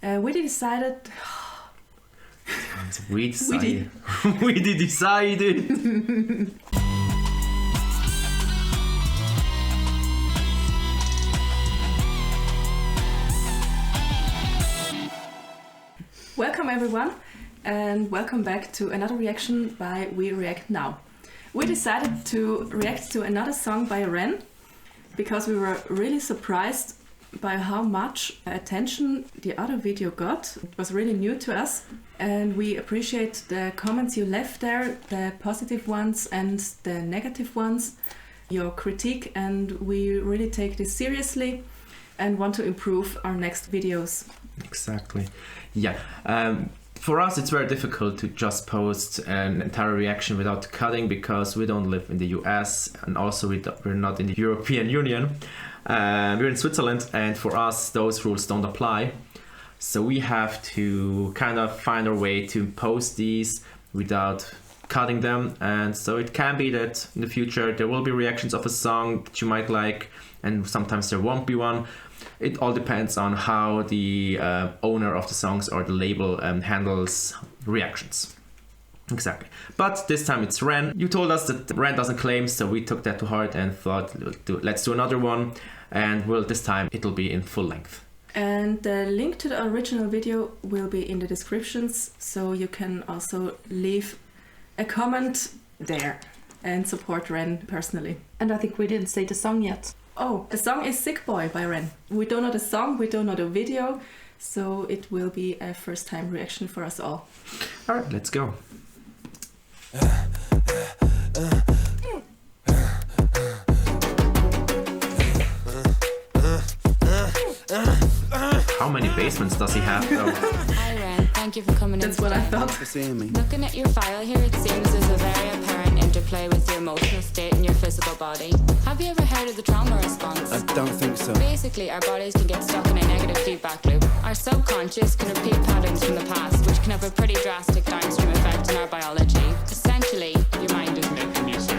We decided. We decided. We decided. Welcome everyone, and welcome back to another reaction by We React Now. We decided to react to another song by Ren because we were really surprised by how much attention the other video got. It was really new to us, and we appreciate the comments you left there, the positive ones and the negative ones, your critique, and we really take this seriously and want to improve our next videos. Exactly. Yeah. For us, it's very difficult to just post an entire reaction without cutting because we don't live in the US, and also we're not in the European Union. We're in Switzerland, and for us, those rules don't apply. So we have to kind of find our way to post these without cutting them. And so it can be that in the future there will be reactions of a song that you might like, and sometimes there won't be one. It all depends on how the owner of the songs or the label handles reactions. Exactly. But this time it's Ren. You told us that Ren doesn't claim, so we took that to heart and thought, let's do another one. And well, this time it'll be in full length. And the link to the original video will be in the descriptions, so you can also leave a comment there and support Ren personally. And I think we didn't say the song yet. Oh, the song is Sick Boy by Ren. We don't know the song, we don't know the video, so it will be a first time reaction for us all. Alright, let's go. How many basements does he have though? Hi Ren, thank you for coming That's in. what I thought. For seeing me. Looking at your file here, it seems there's a very apparent interplay with your emotional state and your physical body. Have you ever heard of the trauma response? I don't think so. Basically, our bodies can get stuck in a negative feedback loop. Our subconscious can repeat patterns from the past, which can have a pretty drastic downstream effect on our biology. Essentially, your mind is making you sick.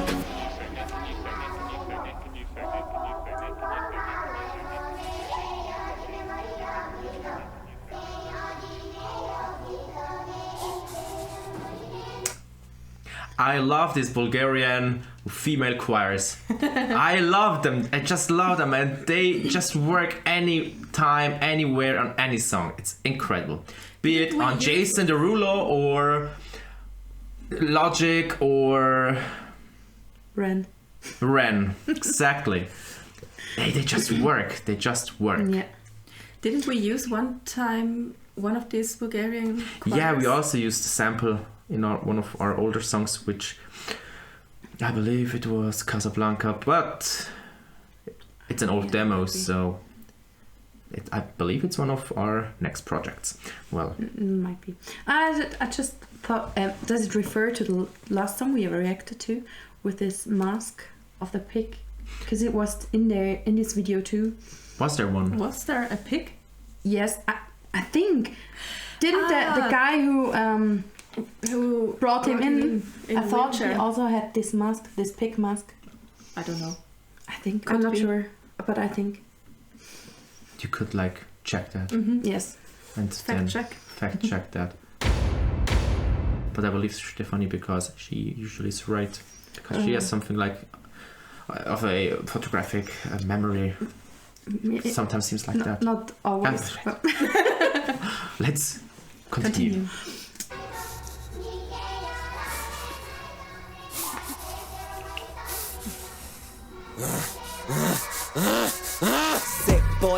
I love these Bulgarian female choirs. I love them. I just love them, and they just work anytime, anywhere, on any song. It's incredible. Be it on Jason Derulo or Logic or Ren. Ren. Exactly. They just work. They just work. Yeah. Didn't we use one time one of these Bulgarian choirs? Yeah, we also used a sample in one of our older songs, which I believe it was Casablanca, but it's an old demo, so I believe it's one of our next projects. Well, Might be. I just thought, does it refer to the last song we ever reacted to with this mask of the pig? Because it was in there in this video too. was there one? Was there a pig? Yes, I think. Didn't the guy who brought him in I thought he wheelchair. also had this mask, this pig mask. I don't know. I think. Could I'm not be. sure, but I think. You could like check that Yes. and then fact check that. But I believe Stefanie, because she usually is right, because she has something like of a photographic memory. Sometimes seems like that. Not always. And- But Let's continue.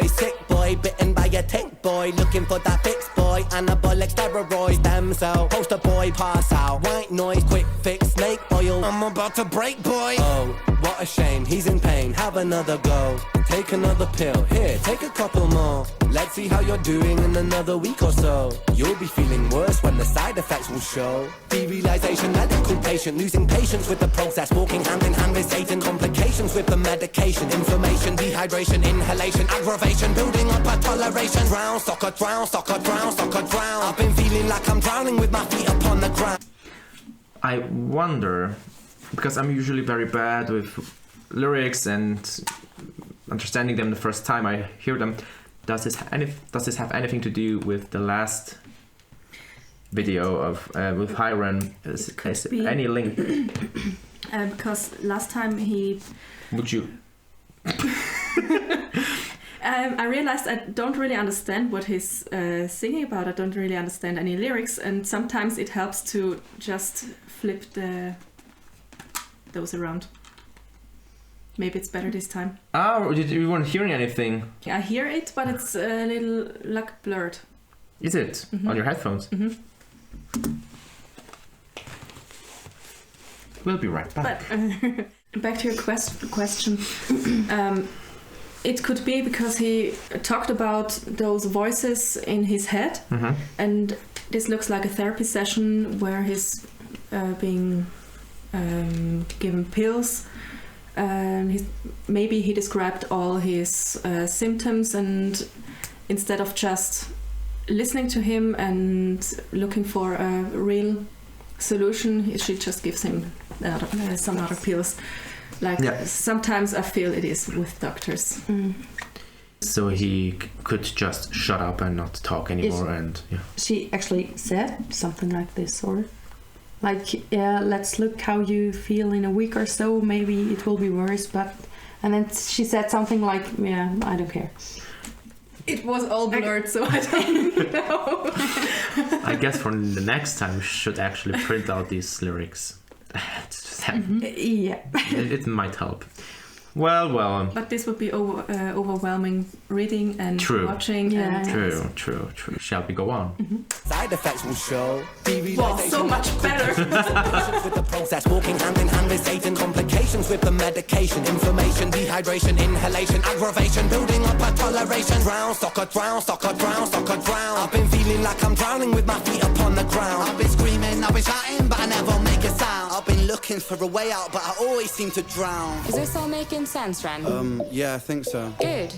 Sick boy, bitten by a tick boy, looking for that fix boy, anabolic steroids, stem cell, poster boy, pass out, white noise, quick fix, snake oil, I'm about to break boy. Oh, what a shame, he's in pain, have another go, take another pill, here, take a couple more, let's see how you're doing in another week or so, you'll be feeling worse when the side effects will show, derealization, medical patient, losing patience with the process, walking hand in hand with Satan, complications with the medication, inflammation, dehydration, inhalation, aggravation, building up a toleration, drown, soccer, drown, soccer, drown, soccer, drown, I've been feeling like I'm drowning with my feet upon the ground. I wonder, because I'm usually very bad with lyrics and understanding them the first time I hear them, does this have anything to do with the last video of with Hiram? Is any link? Because last time he... Would you... I realized I don't really understand what he's singing about. I don't really understand any lyrics, and sometimes it helps to just flip those around. Maybe it's better this time. Oh, you weren't hearing anything? I hear it, but it's a little like blurred. Is it? On your headphones? We'll be right back. But back to your question. It could be because he talked about those voices in his head, and this looks like a therapy session where he's being given pills, and maybe he described all his symptoms, and instead of just listening to him and looking for a real solution, she just gives him some other pills. Sometimes I feel it is with doctors. So he could just shut up and not talk anymore. She actually said something like this, or like, yeah, let's look how you feel in a week or so. Maybe it will be worse, and then she said something like, yeah, I don't care. It was all blurred, so I don't know. I guess for the next time we should actually print out these lyrics. Yeah. It might help. Well. But this would be overwhelming reading and watching. Yeah. True. Shall we go on? Side effects will show. Wow, so much better. With the process, walking hand in hand with Satan. Complications with the medication. Inflammation, dehydration, inhalation, aggravation. Building up a toleration. Drown, soccer, drown. I've been feeling like I'm drowning with my feet upon the ground. I've been screaming, I've been shouting, but I never make a sound. I've been looking for a way out, but I always seem to drown. Is this all making sense, Ren? Yeah, I think so. Good.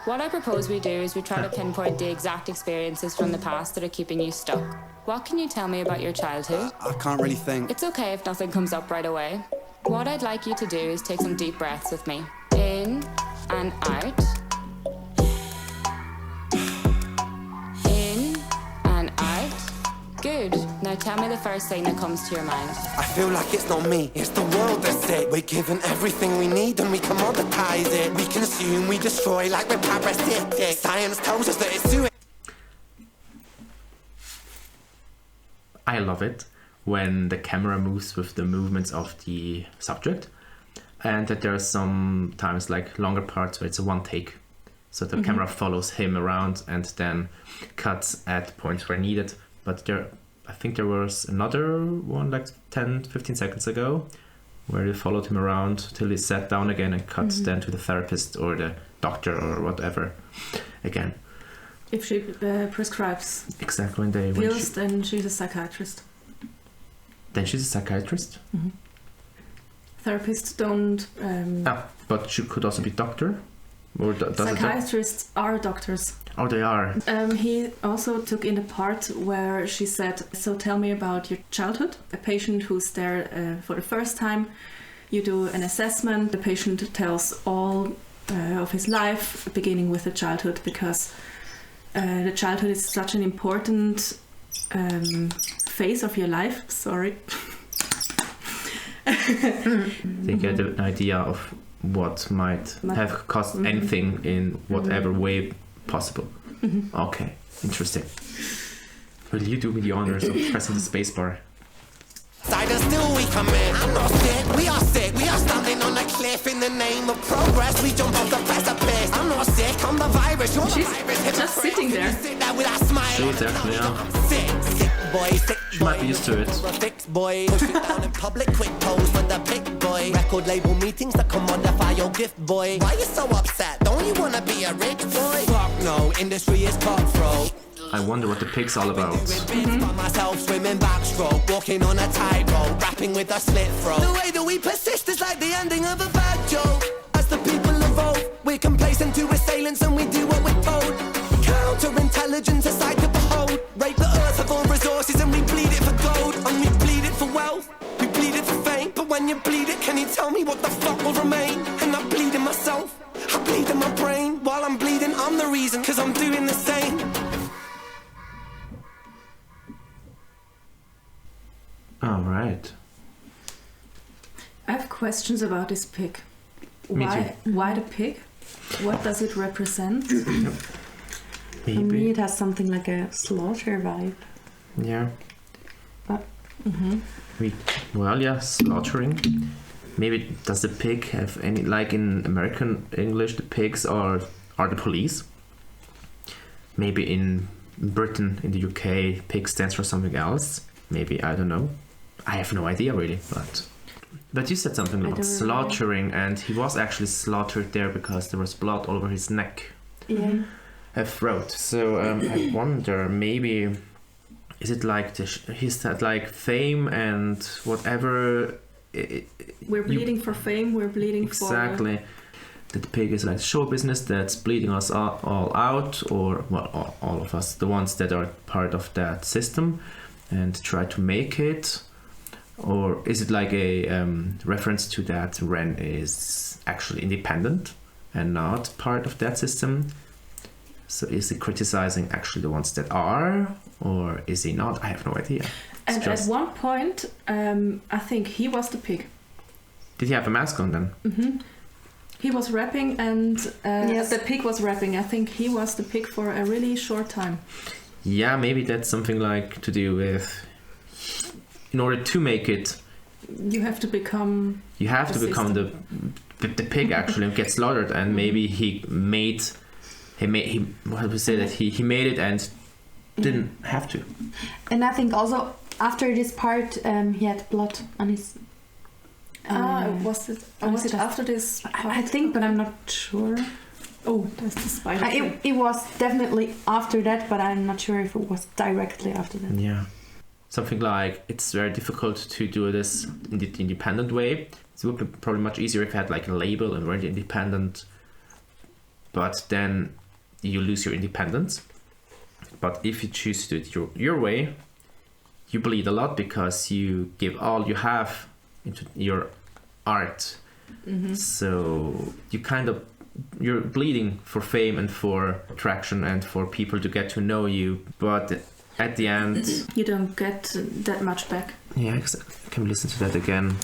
What I propose we do is we try to pinpoint the exact experiences from the past that are keeping you stuck. What can you tell me about your childhood? I can't really think. It's okay if nothing comes up right away. What I'd like you to do is take some deep breaths with me. In and out. In and out. Good. Now tell me the first thing that comes to your mind. I feel like it's not me, it's the world that's it. We're given everything we need and we commoditize it. We consume, we destroy like we're parasitic. Science tells us that it's suicide. I love it when the camera moves with the movements of the subject, and that there are sometimes like longer parts where it's a one take. So the camera follows him around and then cuts at points where needed. But I think there was another one like 10-15 seconds ago where they followed him around till he sat down again and cut then to the therapist or the doctor or whatever again. If she prescribes Exactly. pills, then she's a psychiatrist. Then she's a psychiatrist? Therapists don't... but she could also be doctor? Or does Psychiatrists are doctors. Oh, they are. He also took in the part where she said, so tell me about your childhood. A patient who's there for the first time, you do an assessment. The patient tells all of his life, beginning with the childhood, because the childhood is such an important phase of your life. Sorry. They get an idea of what might have caused anything in whatever way possible. Okay, interesting. Will you do me the honors of pressing the spacebar? And still we come in. I'm not sick, we are sick. We are standing on a cliff in the name of progress. We jump off the precipice. I'm not sick, I'm the virus. You're She's the virus. just sitting there. Sit there with that smile. She is actually, yeah. I'm sick boy, sick boy. She might be used to it. A fix boy. Push it down in public, quick pose for the pick boy. Record label meetings that commodify your gift boy. Why you so upset? Don't you wanna be a rich boy? Fuck no, industry is cutthroat. I wonder what the pig's all about. By myself swimming backstroke, walking on a tightrope, rapping with a slit throat. The way that we persist is like the ending of a bad joke. As the people evolve, we're complacent to assailants and we do what we're told. Counterintelligence, a sight to behold. Rape the earth of all resources and we bleed it for gold. And we bleed it for wealth, we bleed it for fame. But when you bleed it, can you tell me what the fuck will remain? And I bleed in myself, I bleed in my brain. While I'm bleeding, I'm the reason, cause I'm All right. I have questions about this pig. Me Why the pig? What does it represent? For me, it has something like a slaughter vibe. Yeah. Mm-hmm. Slaughtering. Maybe does the pig have any, like in American English, the pigs are the police. Maybe in Britain, in the UK, pig stands for something else. Maybe, I don't know. I have no idea really, but you said something about slaughtering, and he was actually slaughtered there because there was blood all over his neck. Yeah. Throat. So I wonder, maybe is it like he said like fame and whatever. We're bleeding for fame. We're bleeding exactly. That the pig is like show business that's bleeding us all out, or well, all of us, the ones that are part of that system, and try to make it. Or is it like a reference to that Ren is actually independent and not part of that system? So is he criticizing actually the ones that are, or is he not? I have no idea. And at one point, I think he was the pig. Did he have a mask on then? Mm-hmm. He was rapping, and yes. The pig was rapping. I think he was the pig for a really short time. Yeah, maybe that's something like to do with, in order to make it, you have to become the pig actually and get slaughtered, and maybe he made it and didn't have to. And I think also after this part, he had blood on his. Was it after this part? I think, but I'm not sure. Oh, that's the spider. It was definitely after that, but I'm not sure if it was directly after that. Yeah. Something like, it's very difficult to do this in the independent way. It would be probably much easier if you had like a label and were independent, but then you lose your independence. But if you choose to do it your way, you bleed a lot because you give all you have into your art. Mm-hmm. So you're bleeding for fame and for attraction and for people to get to know you, but at the end you don't get that much back. Yeah, exactly. Can we listen to that again?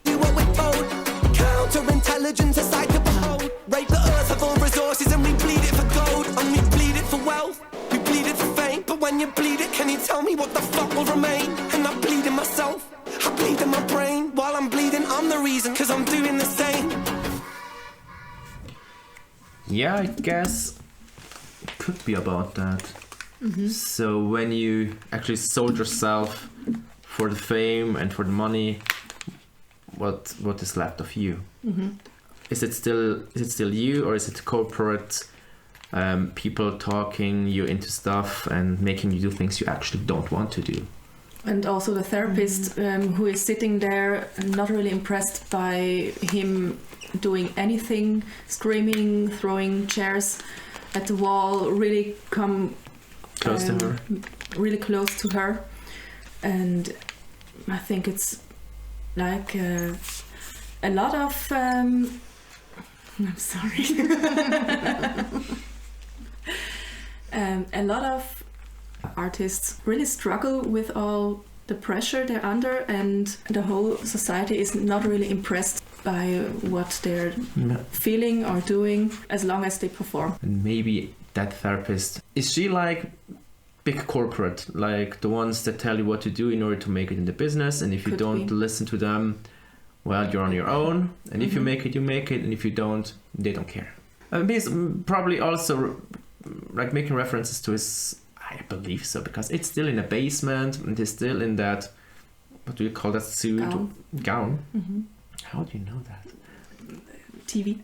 Do what we're told. Counterintelligence aside to behold. Rape the earth of all resources and we bleed it for gold. And we bleed it for wealth. We bleed it for fame. But when you bleed it, can you tell me what the fuck will remain? And I bleed in myself. I bleed in my brain. While I'm bleeding, I'm the reason. Cause I'm doing the same. Yeah, I guess it could be about that. Mm-hmm. So when you actually sold yourself for the fame and for the money, what is left of you? Mm-hmm. Is it still you, or is it corporate people talking you into stuff and making you do things you actually don't want to do? And also the therapist who is sitting there, not really impressed by him doing anything, screaming, throwing chairs at the wall, really close to her. Really close to her. And I think it's like a lot of I'm sorry. A lot of artists really struggle with all the pressure they're under, and the whole society is not really impressed by what they're feeling or doing as long as they perform. And maybe that therapist, is she like big corporate, like the ones that tell you what to do in order to make it in the business, and if you don't listen to them, well, you're on your own, and if you make it, you make it, and if you don't, they don't care. He's probably also like making references to his, I believe so, because it's still in a basement and he's still in that, what do you call that suit? Gown. Mm-hmm. How do you know that? TV.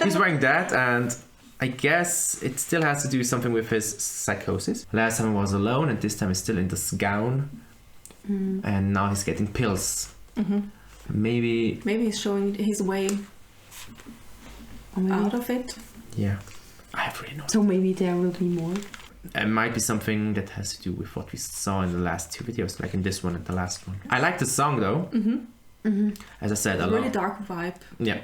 He's wearing that, and I guess it still has to do something with his psychosis. Last time he was alone, and this time he's still in this gown, and now he's getting pills. Mm-hmm. Maybe he's showing his way out of it. Yeah, I have really no. So maybe there will be more. It might be something that has to do with what we saw in the last two videos, like in this one and the last one. I like the song though. Mm-hmm. As I said, I Really love. dark vibe. Yeah,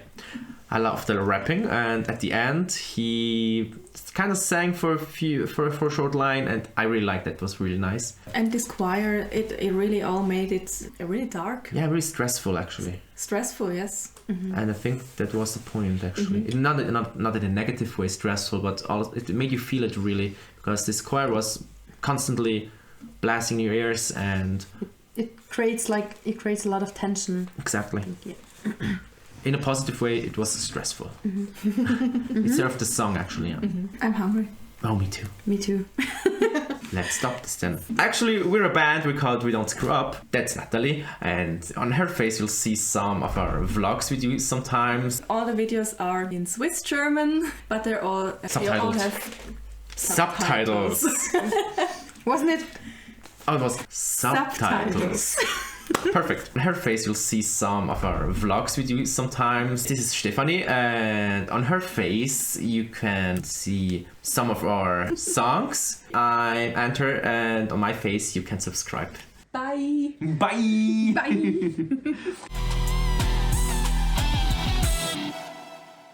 I love the rapping, and at the end he kind of sang for a short line, and I really liked that. It was really nice. And this choir, it really all made it really dark. Yeah, really stressful actually. Stressful, yes. And I think that was the point actually. Not in a negative way, stressful, but it made you feel it really, because this choir was constantly blasting your ears, and It creates a lot of tension. exactly. Yeah. In a positive way, it was stressful. It served the song actually. Yeah. I'm hungry. Oh, me too. Me too. Let's stop this then. Actually, we're a band. We're called We Don't Screw Up. That's Natalie, and on her face you'll see some of our vlogs we do sometimes. All the videos are in Swiss German, but they all Subtitled. have Subtitles. Wasn't it? Oh, it was subtitles. Perfect. On her face you'll see some of our vlogs we do sometimes. This is Stefanie, and on her face you can see some of our songs. I'm Enter, and on my face you can subscribe. Bye. Bye! Bye.